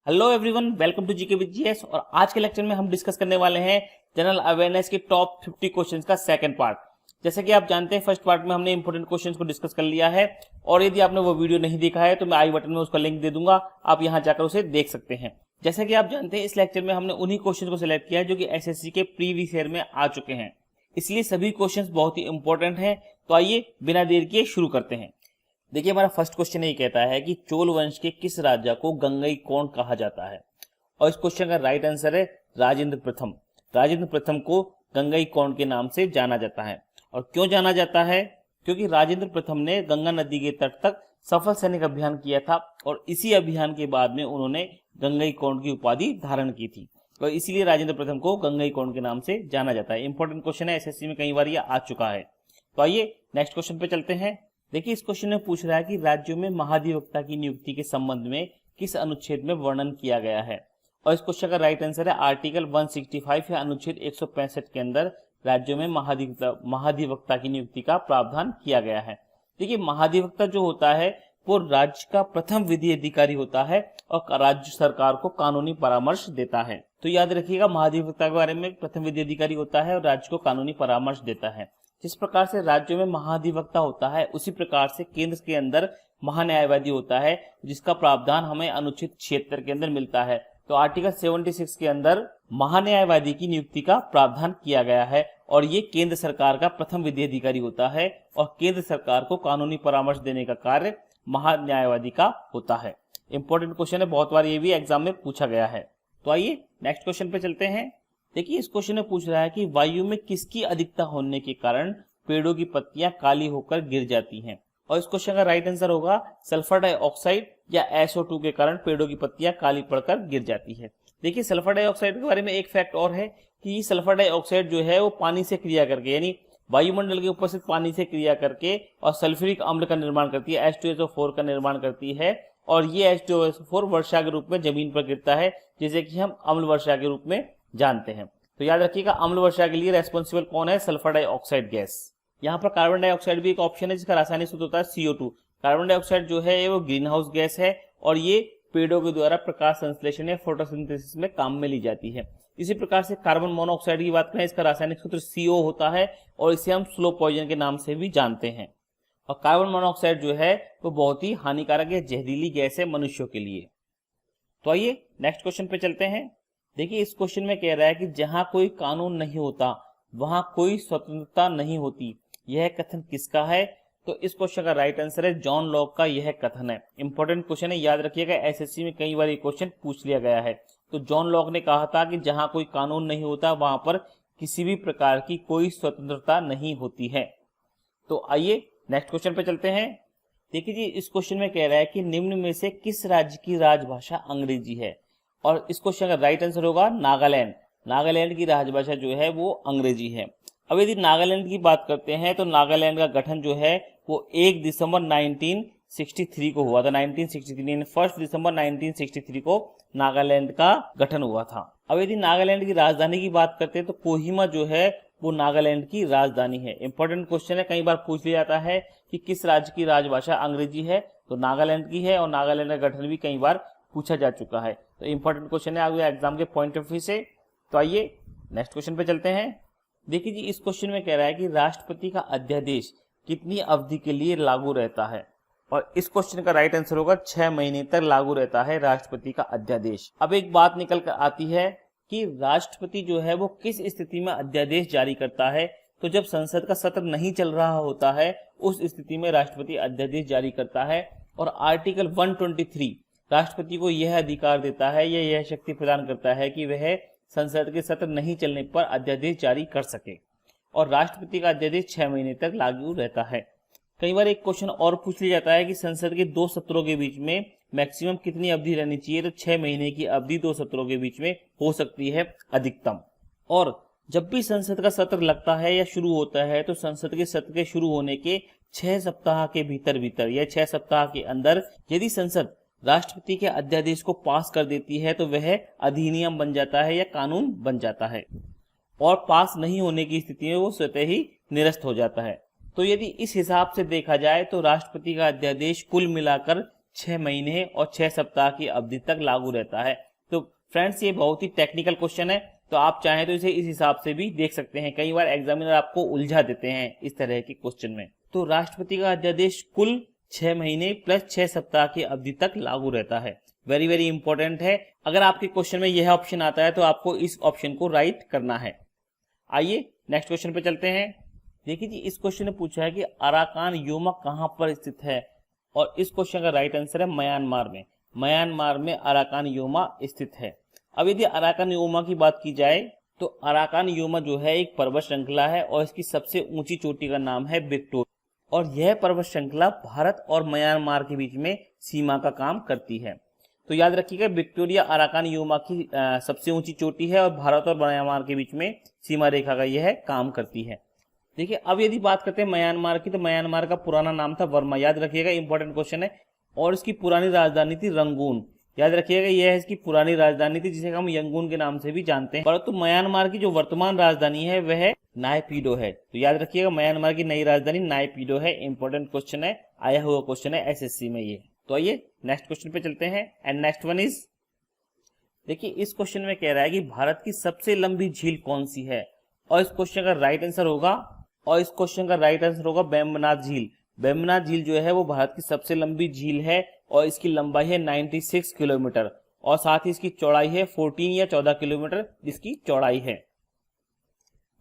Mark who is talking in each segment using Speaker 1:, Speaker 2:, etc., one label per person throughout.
Speaker 1: Hello everyone, welcome to GK with GS. और आज के लेक्चर में हम डिस्कस करने वाले हैं जनरल अवेयरनेस के टॉप 50 क्वेश्चंस का सेकंड पार्ट। जैसे कि आप जानते हैं, फर्स्ट पार्ट में हमने इंपॉर्टेंट क्वेश्चंस को डिस्कस कर लिया है और यदि आपने वो वीडियो नहीं देखा है तो मैं आई बटन में उसका लिंक दे दूंगा, आप यहां जाकर उसे देख सकते हैं। जैसे कि आप जानते हैं, इस लेक्चर में हमने उन्हीं क्वेश्चन को सिलेक्ट किया है जो कि एसएससी के प्रीवियस ईयर में आ चुके हैं, इसलिए सभी क्वेश्चन बहुत ही इंपॉर्टेंट है। तो आइए बिना देर किए शुरू करते हैं। देखिए, हमारा फर्स्ट क्वेश्चन ये कहता है कि चोल वंश के किस राजा को गंगईकोंड कहा जाता है, और इस क्वेश्चन का राइट आंसर है राजेंद्र प्रथम। राजेंद्र प्रथम को गंगईकोंड के नाम से जाना जाता है। और क्यों जाना जाता है? क्योंकि राजेंद्र प्रथम ने गंगा नदी के तट तक सफल सैनिक अभियान किया था और इसी अभियान के बाद में उन्होंने गंगईकोंड की उपाधि धारण की थी, और इसीलिए राजेंद्र प्रथम को गंगईकोंड के नाम से जाना जाता है। इंपॉर्टेंट क्वेश्चन है, एसएससी में कई बार ये आ चुका है। तो आइए नेक्स्ट क्वेश्चन पे चलते हैं। देखिए, इस क्वेश्चन में पूछ रहा है कि राज्यों में महाधिवक्ता की नियुक्ति के संबंध में किस अनुच्छेद में वर्णन किया गया है, और इस क्वेश्चन का राइट आंसर है आर्टिकल 165 या अनुच्छेद 165 के अंदर राज्यों में महाधिवक्ता की नियुक्ति का प्रावधान किया गया है। देखिए, महाधिवक्ता जो होता है वो राज्य का प्रथम विधि अधिकारी होता है और राज्य सरकार को कानूनी परामर्श देता है। तो याद रखिएगा, महाधिवक्ता के बारे में प्रथम विधि अधिकारी होता है और राज्य को कानूनी परामर्श देता है। जिस प्रकार से राज्यों में महाधिवक्ता होता है, उसी प्रकार से केंद्र के अंदर महान्यायवादी होता है, जिसका प्रावधान हमें अनुच्छेद 76 के अंदर मिलता है। तो आर्टिकल 76 के अंदर महान्यायवादी की नियुक्ति का प्रावधान किया गया है और ये केंद्र सरकार का प्रथम विधि अधिकारी होता है और केंद्र सरकार को कानूनी परामर्श देने का कार्य महान्यायवादी का होता है। इंपॉर्टेंट क्वेश्चन है, बहुत बार ये भी एग्जाम में पूछा गया है। तो आइए नेक्स्ट क्वेश्चन पे चलते हैं। देखिए, इस क्वेश्चन में पूछ रहा है कि वायु में किसकी अधिकता होने के कारण पेड़ों की पत्तियां काली होकर गिर जाती हैं, और इस क्वेश्चन का राइट आंसर होगा सल्फर डाइऑक्साइड या SO2 के कारण पेड़ों की पत्तियां काली पड़कर गिर जाती है। देखिए, सल्फर डाइऑक्साइड के बारे में एक फैक्ट और है कि सल्फर डाइऑक्साइड जो है वो पानी से क्रिया करके, यानी वायुमंडल के उपस्थित पानी से क्रिया करके और सल्फ्यूरिक अम्ल का निर्माण करती है, H2SO4 का निर्माण करती है, और ये H2SO4 वर्षा के रूप में जमीन पर गिरता है, जिसे कि हम अम्ल वर्षा के रूप में जानते हैं। तो याद रखिएगा, अम्ल वर्षा के लिए रेस्पॉन्सिबल कौन है? Sulphur dioxide gas. यहाँ पर कार्बन डाइऑक्साइड भी एक ऑप्शन है जिसका रासायनिक सूत्र होता है CO2। कार्बन डाइऑक्साइड जो है वो ग्रीन हाउस गैस है और ये पेड़ों के द्वारा प्रकाश संश्लेषण या फोटोसिंथेसिस में काम में ली जाती है। इसी प्रकार से कार्बन मोनोऑक्साइड की बात करें, इसका रासायनिक सूत्र CO होता है और इसे हम स्लो पॉइजन के नाम से भी जानते हैं। और कार्बन मोनोऑक्साइड जो है वो बहुत ही हानिकारक या जहरीली गैस है मनुष्यों के लिए। तो आइए नेक्स्ट क्वेश्चन पे चलते हैं। देखिए, इस क्वेश्चन में कह रहा है कि जहां कोई कानून नहीं होता वहां कोई स्वतंत्रता नहीं होती, यह कथन किसका है? तो इस क्वेश्चन का राइट आंसर है जॉन लॉक का यह कथन है। इंपॉर्टेंट क्वेश्चन है, याद रखिएगा, एसएससी में कई बार ये क्वेश्चन पूछ लिया गया है। तो जॉन लॉक ने कहा था कि जहां कोई कानून नहीं होता वहां पर किसी भी प्रकार की कोई स्वतंत्रता नहीं होती है। तो आइए नेक्स्ट क्वेश्चन पे चलते हैं। देखिए जी, इस क्वेश्चन में कह रहा है कि निम्न में से किस राज्य की राजभाषा अंग्रेजी है, और इस क्वेश्चन का राइट आंसर होगा नागालैंड। नागालैंड की राजभाषा जो है वो अंग्रेजी है। अब यदि नागालैंड की बात करते हैं तो नागालैंड का गठन जो है वो 1 दिसंबर 1963 को हुआ था। 1963 1 दिसंबर 1963 को नागालैंड का गठन हुआ था। अब यदि नागालैंड की राजधानी की बात करते हैं तो कोहिमा जो है वो नागालैंड की राजधानी है। इंपॉर्टेंट क्वेश्चन है, कई बार पूछ लिया जाता है कि किस राज्य की राजभाषा अंग्रेजी है, तो नागालैंड की है, और नागालैंड का गठन भी कई बार पूछा जा चुका है। तो इंपॉर्टेंट क्वेश्चन है आगे एग्जाम के पॉइंट ऑफ व्यू से। तो आइए नेक्स्ट क्वेश्चन पे चलते हैं। देखिए जी, इस क्वेश्चन में कह रहा है कि राष्ट्रपति का अध्यादेश कितनी अवधि के लिए लागू रहता है, और इस क्वेश्चन का राइट आंसर होगा 6 महीने तक लागू रहता है राष्ट्रपति का अध्यादेश। अब एक बात निकल कर आती है कि राष्ट्रपति जो है वो किस स्थिति में अध्यादेश जारी करता है। तो जब संसद का सत्र नहीं चल रहा होता है, उस स्थिति में राष्ट्रपति अध्यादेश जारी करता है, और आर्टिकल 123 राष्ट्रपति को यह अधिकार देता है या यह शक्ति प्रदान करता है कि वह संसद के सत्र नहीं चलने पर अध्यादेश जारी कर सके, और राष्ट्रपति का अध्यादेश 6 महीने तक लागू रहता है। कई बार एक क्वेश्चन और पूछ लिया जाता है कि संसद के 2 सत्रों के बीच में मैक्सिमम कितनी अवधि रहनी चाहिए, तो 6 महीने की अवधि 2 सत्रों के बीच में हो सकती है अधिकतम। और जब भी संसद का सत्र लगता है या शुरू होता है तो संसद के सत्र के शुरू होने के 6 सप्ताह के भीतर या 6 सप्ताह के अंदर यदि संसद राष्ट्रपति के अध्यादेश को पास कर देती है तो वह अधिनियम बन जाता है या कानून बन जाता है, और पास नहीं होने की स्थिति में वो स्वतः ही निरस्त हो जाता है। तो यदि इस हिसाब से देखा जाए तो राष्ट्रपति का अध्यादेश कुल मिलाकर 6 महीने और 6 सप्ताह की अवधि तक लागू रहता है। तो फ्रेंड्स ये बहुत ही टेक्निकल क्वेश्चन है, तो आप चाहें तो इसे इस हिसाब से भी देख सकते हैं। कई बार एग्जामिनर आपको उलझा देते हैं इस तरह के क्वेश्चन में। तो राष्ट्रपति का अध्यादेश कुल 6 महीने प्लस 6 सप्ताह की अवधि तक लागू रहता है। वेरी वेरी इंपॉर्टेंट है। अगर आपके क्वेश्चन में यह ऑप्शन आता है तो आपको इस ऑप्शन को राइट करना है। आइए नेक्स्ट क्वेश्चन पे चलते हैं। देखिए जी, इस क्वेश्चन ने पूछा है कि अराकान योमा कहां पर स्थित है, और इस क्वेश्चन का राइट आंसर है म्यांमार में। म्यांमार में अराकान योमा स्थित है। अब यदि अराकान योमा की बात की जाए तो अराकान योमा जो है एक पर्वत श्रृंखला है और इसकी सबसे ऊंची चोटी का नाम है विक्टोरिया, और यह पर्वत श्रृंखला भारत और म्यांमार के बीच में सीमा का काम करती है। तो याद रखिएगा, विक्टोरिया अराकान योमा की सबसे ऊंची चोटी है और भारत और म्यांमार के बीच में सीमा रेखा का यह काम करती है। देखिए, अब यदि बात करते हैं म्यांमार की, तो म्यांमार का पुराना नाम था वर्मा। याद रखिएगा, इंपॉर्टेंट क्वेश्चन है। और इसकी पुरानी राजधानी थी रंगून। याद रखिएगा, यह है इसकी पुरानी राजधानी थी, जिसे हम यंगून के नाम से भी जानते हैं। परंतु म्यांमार की जो वर्तमान राजधानी है वह नायपीडो है। तो याद रखिएगा, म्यांमार की नई राजधानी नायपीडो है। इंपॉर्टेंट क्वेश्चन है, आया हुआ क्वेश्चन है एसएससी में ये। तो आइए नेक्स्ट क्वेश्चन पे चलते हैं। एंड नेक्स्ट वन इज, देखिए इस क्वेश्चन में कह रहा है कि भारत की सबसे लंबी झील कौन सी है, और इस क्वेश्चन का राइट आंसर होगा बेम्बनाथ झील। बेम्बनाथ झील जो है वो भारत की सबसे लंबी झील है और इसकी लंबाई है 96 किलोमीटर और साथ ही इसकी चौड़ाई है 14 या 14 किलोमीटर जिसकी चौड़ाई है।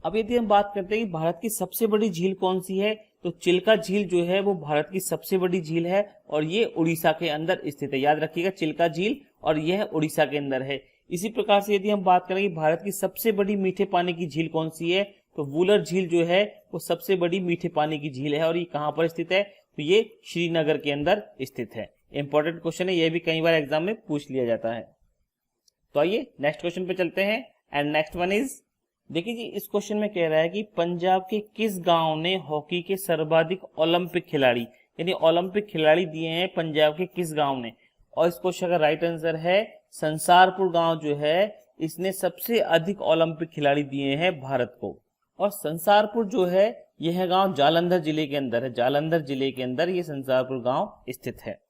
Speaker 1: अब यदि हम बात करते हैं कि भारत की सबसे बड़ी झील कौन सी है, तो चिल्का झील जो है वो भारत की सबसे बड़ी झील है और ये उड़ीसा के अंदर स्थित है। याद रखिएगा, चिल्का झील, और यह उड़ीसा के अंदर है। इसी प्रकार से यदि हम बात करें कि भारत की सबसे बड़ी मीठे पानी की झील कौन सी है, तो वूलर झील जो है वो सबसे बड़ी मीठे पानी की झील है और ये कहां पर स्थित है, तो ये श्रीनगर के अंदर स्थित है। इंपॉर्टेंट क्वेश्चन है, ये भी कई बार एग्जाम में पूछ लिया जाता है। तो आइए नेक्स्ट क्वेश्चन पे चलते हैं। एंड नेक्स्ट वन इज, देखिए जी, इस क्वेश्चन में कह रहा है कि पंजाब के किस गांव ने हॉकी के सर्वाधिक ओलंपिक खिलाड़ी, यानी ओलंपिक खिलाड़ी दिए हैं पंजाब के किस गांव ने, और इस क्वेश्चन का राइट आंसर है संसारपुर गांव जो है, इसने सबसे अधिक ओलंपिक खिलाड़ी दिए हैं भारत को। और संसारपुर जो है यह गांव जालंधर जिले के अंदर है। जालंधर जिले के अंदर ये संसारपुर गांव स्थित है।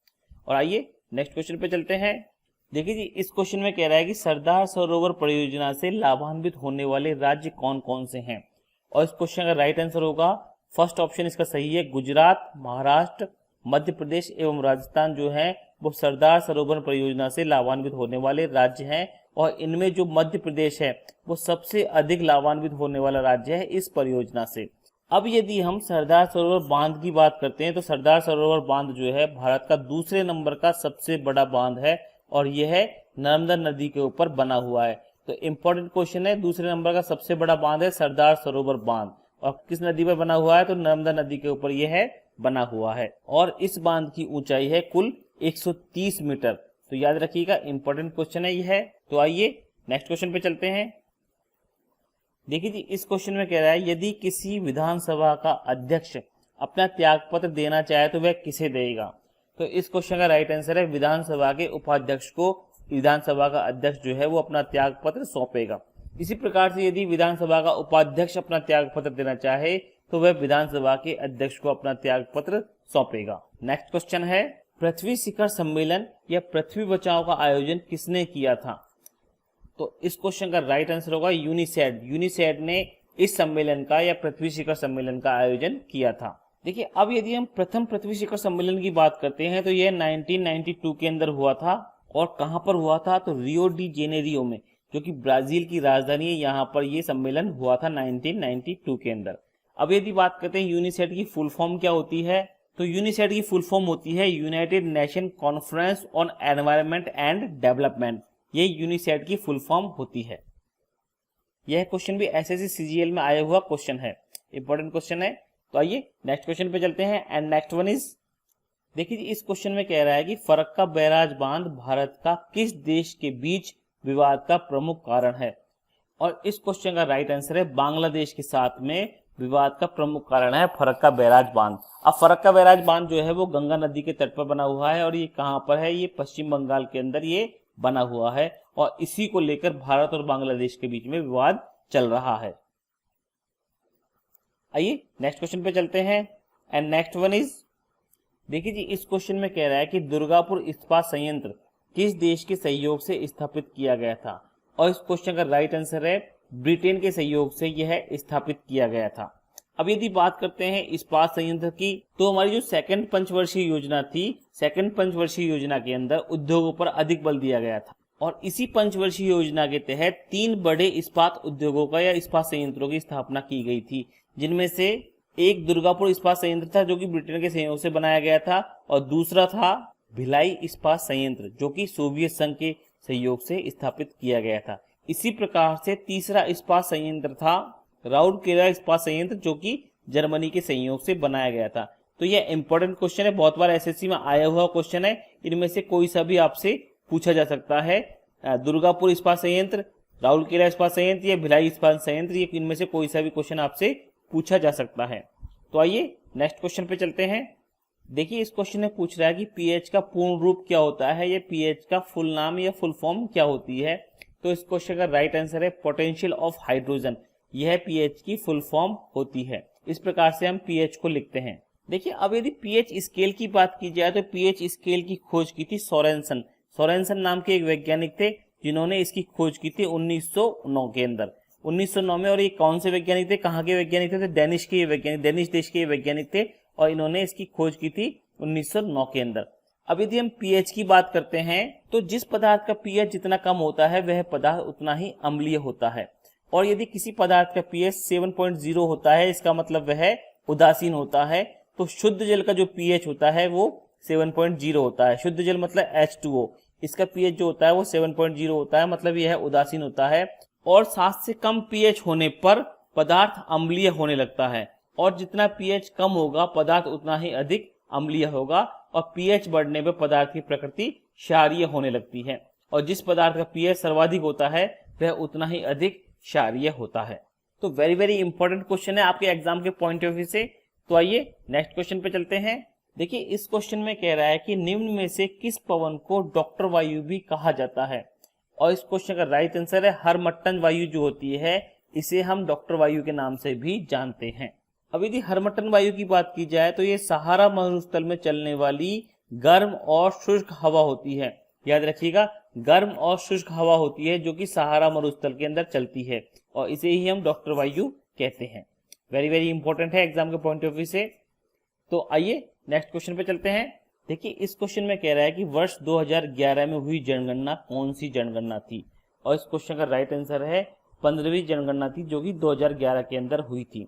Speaker 1: और आइए नेक्स्ट क्वेश्चन पे चलते हैं। देखिए जी, इस क्वेश्चन में कह रहा है कि सरदार सरोवर परियोजना से लाभान्वित होने वाले राज्य कौन कौन से हैं, और इस क्वेश्चन का राइट आंसर होगा, फर्स्ट ऑप्शन इसका सही है, गुजरात, महाराष्ट्र, मध्य प्रदेश एवं राजस्थान जो है वो सरदार सरोवर परियोजना से लाभान्वित होने वाले राज्य हैं। और इनमें जो मध्य प्रदेश है वो सबसे अधिक लाभान्वित होने वाला राज्य है इस परियोजना से। अब यदि हम सरदार सरोवर बांध की बात करते हैं, तो सरदार सरोवर बांध जो है भारत का दूसरे नंबर का सबसे बड़ा बांध है और यह नर्मदा नदी के ऊपर बना हुआ है। तो इंपॉर्टेंट क्वेश्चन है, दूसरे नंबर का सबसे बड़ा बांध है सरदार सरोवर बांध, और किस नदी पर बना हुआ है, तो नर्मदा नदी के ऊपर यह बना हुआ है। और इस बांध की ऊंचाई है कुल 130 मीटर। तो याद रखिएगा, इंपॉर्टेंट क्वेश्चन है यह। तो आइए नेक्स्ट क्वेश्चन पे चलते हैं। देखिए जी, इस क्वेश्चन में कह रहा है, यदि किसी विधानसभा का अध्यक्ष अपना त्यागपत्र देना चाहे तो वह किसे देगा, तो इस क्वेश्चन का राइट आंसर है विधानसभा के उपाध्यक्ष को विधानसभा का अध्यक्ष जो है वो अपना त्यागपत्र सौंपेगा। इसी प्रकार से यदि विधानसभा का उपाध्यक्ष अपना त्यागपत्र देना चाहे तो वह विधानसभा के अध्यक्ष को अपना त्यागपत्र सौंपेगा। नेक्स्ट क्वेश्चन है, पृथ्वी शिखर सम्मेलन या पृथ्वी बचाओ का आयोजन किसने किया था, तो इस क्वेश्चन का राइट आंसर होगा यूनिसेड। यूनिसेड ने इस सम्मेलन का या पृथ्वी शिखर सम्मेलन का आयोजन किया था। देखिए, अब यदि हम प्रथम पृथ्वी शिखर सम्मेलन की बात करते हैं तो यह 1992 के अंदर हुआ था। और कहां पर हुआ था, तो रियो डी जेनेरियो में, जो कि ब्राजील की राजधानी है, यहाँ पर यह सम्मेलन हुआ था 1992 के अंदर। अब यदि बात करते हैं यूनिसेड की फुल फॉर्म क्या होती है, तो यूनिसेड की फुल फॉर्म होती है United nation conference on environment and development. ये यूनिसेड की फुल फॉर्म होती है। यह क्वेश्चन भी एसएससी सीजीएल में आया हुआ क्वेश्चन है, इंपॉर्टेंट क्वेश्चन है। तो आइए नेक्स्ट क्वेश्चन पे चलते हैं। एंड नेक्स्ट वन इज, देखिए इस क्वेश्चन में कह रहा है कि फरक्का बैराज बांध भारत का किस देश के बीच विवाद का प्रमुख कारण है, और इस क्वेश्चन का राइट आंसर है बांग्लादेश के साथ में विवाद का प्रमुख कारण है फरक्का बैराज बांध। अब फरक्का बैराज बांध जो है वो गंगा नदी के तट पर बना हुआ है और ये कहां पर है, ये पश्चिम बंगाल के अंदर ये बना हुआ है और इसी को लेकर भारत और बांग्लादेश के बीच में विवाद चल रहा है। आइए नेक्स्ट क्वेश्चन पे चलते हैं। एंड नेक्स्ट वन इज, देखिए जी, इस क्वेश्चन में कह रहा है कि दुर्गापुर इस्पात संयंत्र किस देश के सहयोग से स्थापित किया गया था, और इस क्वेश्चन का राइट आंसर है ब्रिटेन के सहयोग से यह स्थापित किया गया था। अब यदि बात करते हैं इस्पात संयंत्र की, तो हमारी जो सेकंड पंचवर्षीय योजना थी, सेकंड पंचवर्षीय योजना के अंदर उद्योगों पर अधिक बल दिया गया था, और इसी पंचवर्षीय योजना के तहत 3 बड़े इस्पात उद्योगों का या इस्पात संयंत्रों की स्थापना की गई थी, जिनमें से एक दुर्गापुर इस्पात संयंत्र था जो कि ब्रिटेन के सहयोग से बनाया गया था, और दूसरा था भिलाई इस्पात संयंत्र जो कि सोवियत संघ के सहयोग से स्थापित किया गया था। इसी प्रकार से तीसरा इस्पात संयंत्र था राउरकेला इस्पात संयंत्र जो कि जर्मनी के सहयोग से बनाया गया था। तो यह इंपॉर्टेंट क्वेश्चन है, बहुत बार एसएससी में आया हुआ क्वेश्चन है, इनमें से कोई सा भी आपसे पूछा जा सकता है। दुर्गापुर इस्पात संयंत्र, राउरकेला इस्पात संयंत्र या भिलाई इस्पात संयंत्र, ये इनमें से कोई सा भी क्वेश्चन आपसे पूछा जा सकता है। तो आइए नेक्स्ट क्वेश्चन पे चलते हैं। देखिए, इस क्वेश्चन में पूछ रहा है कि पीएच का पूर्ण रूप क्या होता है, या पीएच का फुल नाम या फुल फॉर्म क्या होती है। तो इस क्वेश्चन का राइट आंसर है पोटेंशियल ऑफ हाइड्रोजन, यह पीएच की फुल फॉर्म होती है। इस प्रकार से हम पीएच को लिखते हैं। देखिए, अब यदि पीएच स्केल की बात की जाए तो पीएच स्केल की खोज की थी सोरेनसन। सोरेनसन नाम के एक वैज्ञानिक थे जिन्होंने इसकी खोज की थी 1909 के अंदर, 1909 में। और ये कौन से वैज्ञानिक थे, कहाँ के वैज्ञानिक थे? तो डेनिश के वैज्ञानिक, डेनिश देश के वैज्ञानिक थे, और इन्होंने इसकी खोज की थी 1909 के अंदर। अब यदि हम पीएच की बात करते हैं तो जिस पदार्थ का पीएच जितना कम होता है वह पदार्थ उतना ही अम्लीय होता है, और यदि किसी पदार्थ का पीएच 7.0 होता है, इसका मतलब वह उदासीन होता है। तो शुद्ध जल का जो पीएच होता है वो 7.0 होता है। शुद्ध जल मतलब H2O, इसका पीएच जो होता है वो 7.0 होता है, मतलब यह उदासीन होता है। और 7 से कम पीएच होने पर पदार्थ अम्लीय होने लगता है, और जितना पीएच कम होगा पदार्थ उतना ही अधिक अम्लीय होगा, और पीएच बढ़ने पर पदार्थ की प्रकृति क्षारीय होने लगती है, और जिस पदार्थ का पीएच सर्वाधिक होता है वह उतना ही अधिक क्षारीय होता है। तो वेरी वेरी इंपॉर्टेंट क्वेश्चन है आपके एग्जाम के पॉइंट ऑफ व्यू से। तो आइए नेक्स्ट क्वेश्चन पे चलते हैं। देखिए, इस क्वेश्चन में कह रहा है कि निम्न में से किस पवन को डॉक्टर वायु भी कहा जाता है, और इस क्वेश्चन का राइट आंसर है हरमट्टन वायु जो होती है इसे हम डॉक्टर वायु के नाम से भी जानते हैं। अब यदि हरमट्टन वायु की बात की जाए तो ये सहारा मरुस्थल में चलने वाली गर्म और शुष्क हवा होती है। याद रखिएगा, गर्म और शुष्क हवा होती है जो कि सहारा मरुस्थल के अंदर चलती है, और इसे ही हम डॉक्टर वायु कहते हैं। वेरी वेरी इंपॉर्टेंट है एग्जाम के पॉइंट ऑफ व्यू से। तो आइए नेक्स्ट क्वेश्चन पे चलते हैं। देखिए, इस क्वेश्चन में कह रहा है कि वर्ष 2011 में हुई जनगणना कौन सी जनगणना थी, और इस क्वेश्चन का राइट आंसर है 15वीं जनगणना थी जो कि 2011 के अंदर हुई थी।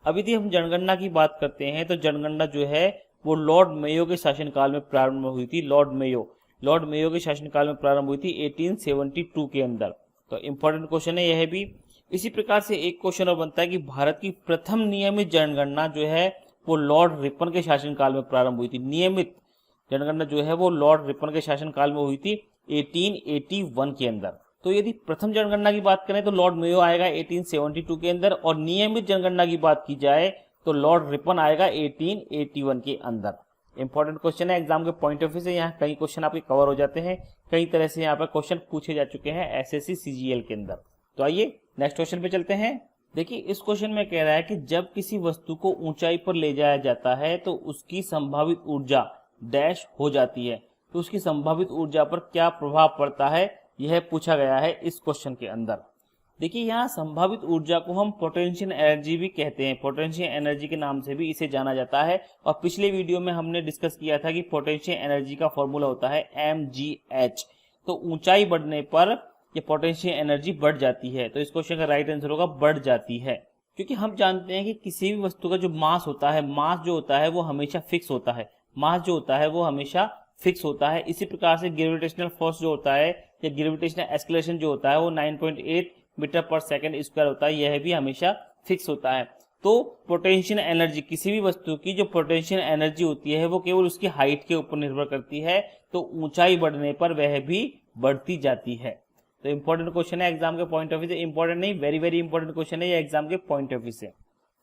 Speaker 1: अब यदि हम जनगणना की बात करते हैं तो जनगणना जो है वो लॉर्ड मेयो के शासनकाल में प्रारंभ हुई थी। लॉर्ड मेयो के शासनकाल में प्रारंभ हुई थी 1872 के अंदर। तो इंपॉर्टेंट क्वेश्चन है यह भी। इसी प्रकार से एक क्वेश्चन और बनता है कि भारत की प्रथम नियमित जनगणना जो है वो लॉर्ड रिपन के शासनकाल में प्रारंभ हुई थी। नियमित जनगणना जो है वो लॉर्ड रिपन के शासनकाल में हुई थी 1881 के अंदर। तो यदि प्रथम जनगणना की बात करें तो लॉर्ड मेयो आएगा 1872 के अंदर, और नियमित जनगणना की बात की जाए तो लॉर्ड रिपन आएगा 1881 के अंदर। इंपॉर्टेंट क्वेश्चन है एग्जाम के पॉइंट ऑफ व्यू से। यहाँ कई क्वेश्चन आपके कवर हो जाते हैं, कई तरह से यहाँ पर क्वेश्चन पूछे जा चुके हैं एसएससी सीजीएल के अंदर। तो आइए नेक्स्ट क्वेश्चन पे चलते हैं। देखिए, इस क्वेश्चन में कह रहा है कि जब किसी वस्तु को ऊंचाई पर ले जाया जाता है तो उसकी संभावित ऊर्जा डैश हो जाती है। तो उसकी संभावित ऊर्जा पर क्या प्रभाव पड़ता है, यह पूछा गया है इस क्वेश्चन के अंदर। देखिए, यहाँ संभावित ऊर्जा को हम पोटेंशियल एनर्जी भी कहते हैं, पोटेंशियल एनर्जी के नाम से भी इसे जाना जाता है। और पिछले वीडियो में हमने डिस्कस किया था कि पोटेंशियल एनर्जी का फॉर्मूला होता है mgh। तो ऊंचाई बढ़ने पर ये पोटेंशियल एनर्जी बढ़ जाती है। तो इस क्वेश्चन का राइट आंसर होगा बढ़ जाती है, क्योंकि हम जानते हैं कि किसी भी वस्तु का जो मास होता है, मास जो होता है वो हमेशा फिक्स होता है, मास जो होता है वो हमेशा फिक्स होता है। इसी प्रकार से ग्रेविटेशनल फोर्स जो होता है या ग्रेविटेशनल एक्सेलरेशन जो होता है वो 9.8 मीटर पर सेकंड स्क्वायर होता है, यह भी हमेशा फिक्स होता है। तो पोटेंशियल एनर्जी, किसी भी वस्तु की जो पोटेंशियल एनर्जी होती है वो केवल उसकी हाइट के ऊपर निर्भर करती है, तो ऊंचाई बढ़ने पर वह भी बढ़ती जाती है। तो इंपॉर्टेंट क्वेश्चन है एग्जाम के पॉइंट ऑफ व्यू से, इंपॉर्टेंट नहीं वेरी वेरी इंपॉर्टेंट क्वेश्चन है ये एग्जाम के पॉइंट ऑफ व्यू से।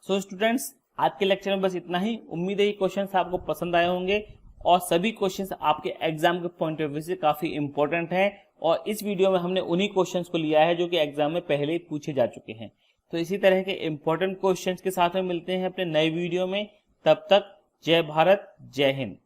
Speaker 1: सो स्टूडेंट्स, आज के लेक्चर में बस इतना ही। उम्मीद है ये क्वेश्चंस आपको पसंद आए होंगे, और सभी क्वेश्चंस आपके एग्जाम के पॉइंट ऑफ व्यू से काफी इंपॉर्टेंट हैं। और इस वीडियो में हमने उन्हीं क्वेश्चंस को लिया है जो कि एग्जाम में पहले ही पूछे जा चुके हैं। तो इसी तरह के इंपॉर्टेंट क्वेश्चंस के साथ में मिलते हैं अपने नए वीडियो में। तब तक जय भारत, जय हिंद।